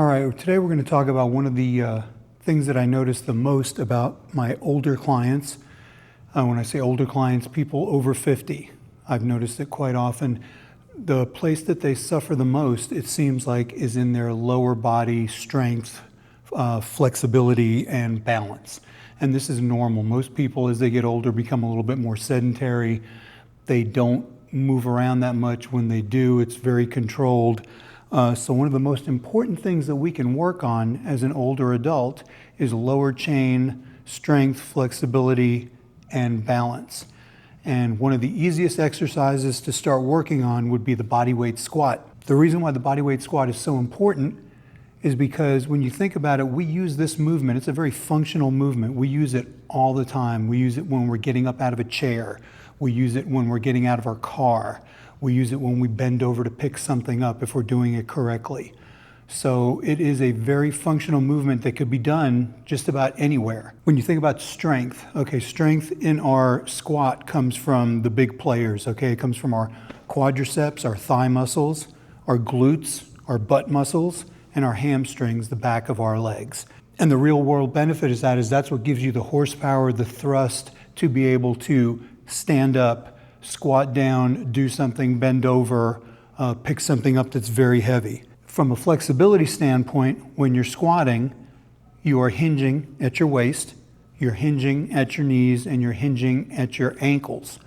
All right, today we're going to talk about one of the things that I notice the most about my older clients. When I say older clients, people over 50. I've noticed it quite often. The place that they suffer the most, it seems like, is in their lower body strength, flexibility, and balance. And this is normal. Most people, as they get older, become a little bit more sedentary. They don't move around that much. When they do, it's very controlled. So one of the most important things that we can work on as an older adult is lower chain, strength, flexibility, and balance. And one of the easiest exercises to start working on would be the bodyweight squat. The reason why the bodyweight squat is so important is because when you think about it, we use this movement. It's a very functional movement. We use it all the time. We use it when we're getting up out of a chair. We use it when we're getting out of our car. We use it when we bend over to pick something up if we're doing it correctly. So it is a very functional movement that could be done just about anywhere. When you think about strength, strength in our squat comes from the big players, It comes from our quadriceps, our thigh muscles, our glutes, our butt muscles, and our hamstrings, the back of our legs. And the real world benefit is that's what gives you the horsepower, the thrust to be able to stand up, squat down, do something, bend over, pick something up that's very heavy. From a flexibility standpoint, when you're squatting, you are hinging at your waist, you're hinging at your knees, and you're hinging at your ankles.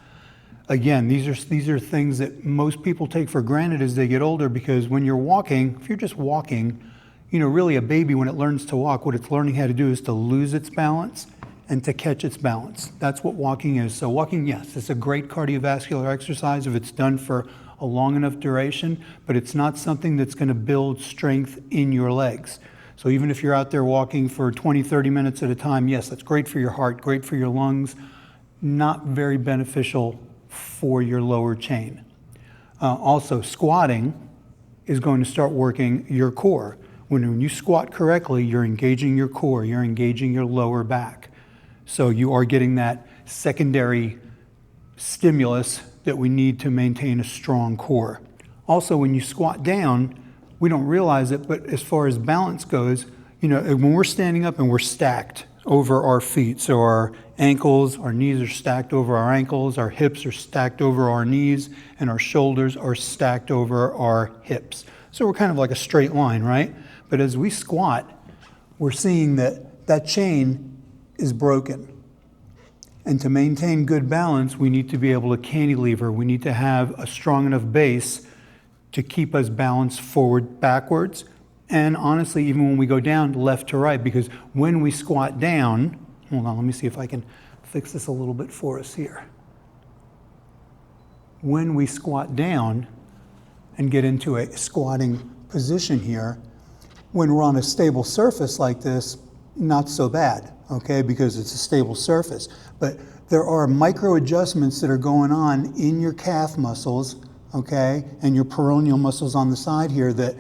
Again, these are things that most people take for granted as they get older, because when you're walking, if you're just walking, really a baby, when it learns to walk, what it's learning how to do is to lose its balance and to catch its balance. That's what walking is. So walking, yes, it's a great cardiovascular exercise if it's done for a long enough duration, but it's not something that's going to build strength in your legs. So even if you're out there walking for 20, 30 minutes at a time, yes, that's great for your heart, great for your lungs, not very beneficial for your lower chain. Also, squatting is going to start working your core. When you squat correctly, you're engaging your core, you're engaging your lower back. So you are getting that secondary stimulus that we need to maintain a strong core. Also, when you squat down, we don't realize it, but as far as balance goes, when we're standing up and we're stacked over our feet, so our ankles, our knees are stacked over our ankles, our hips are stacked over our knees, and our shoulders are stacked over our hips. So we're kind of like a straight line, right? But as we squat, we're seeing that chain is broken. And to maintain good balance, we need to be able to cantilever. We need to have a strong enough base to keep us balanced forward, backwards, and honestly, even when we go down left to right, because when we squat down, hold on, let me see if I can fix this a little bit for us here. When we squat down and get into a squatting position here, when we're on a stable surface like this, not so bad, because it's a stable surface. But there are micro adjustments that are going on in your calf muscles, and your peroneal muscles on the side here, that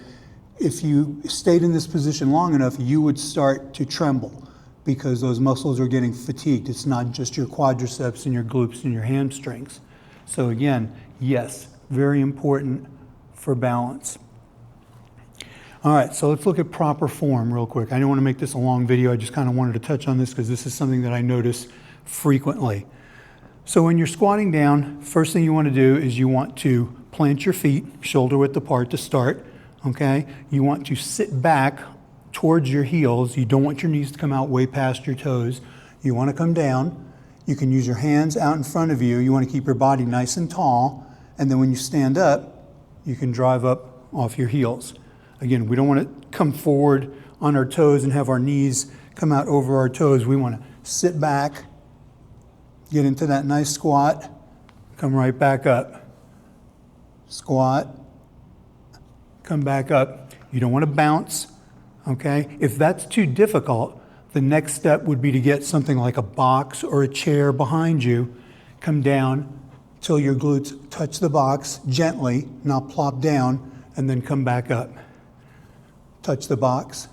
if you stayed in this position long enough, you would start to tremble because those muscles are getting fatigued. It's not just your quadriceps and your glutes and your hamstrings. So again, yes, very important for balance. All right, so let's look at proper form real quick. I don't want to make this a long video. I just kind of wanted to touch on this because this is something that I notice frequently. So when you're squatting down, first thing you want to do is you want to plant your feet shoulder width apart to start, You want to sit back towards your heels. You don't want your knees to come out way past your toes. You want to come down. You can use your hands out in front of you. You want to keep your body nice and tall. And then when you stand up, you can drive up off your heels. Again, we don't want to come forward on our toes and have our knees come out over our toes. We want to sit back, get into that nice squat, come right back up. Squat, come back up. You don't want to bounce, If that's too difficult, the next step would be to get something like a box or a chair behind you, come down till your glutes touch the box gently, not plop down, and then come back up. Touch the box,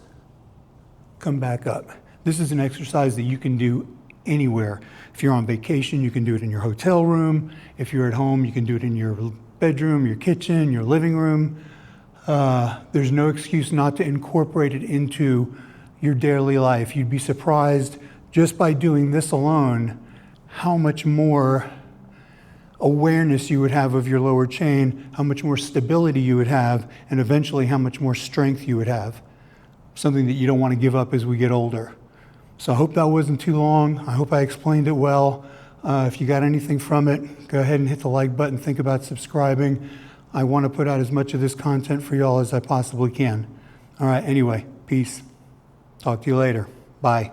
come back up. This is an exercise that you can do anywhere. If you're on vacation, you can do it in your hotel room. If you're at home, you can do it in your bedroom, your kitchen, your living room. There's no excuse not to incorporate it into your daily life. You'd be surprised just by doing this alone how much more awareness you would have of your lower chain, how much more stability you would have, and eventually how much more strength you would have. Something that you don't want to give up as we get older. So I hope that wasn't too long. I hope I explained it well. If you got anything from it, go ahead and hit the like button. Think about subscribing. I want to put out as much of this content for y'all as I possibly can. All right, anyway, peace. Talk to you later. Bye.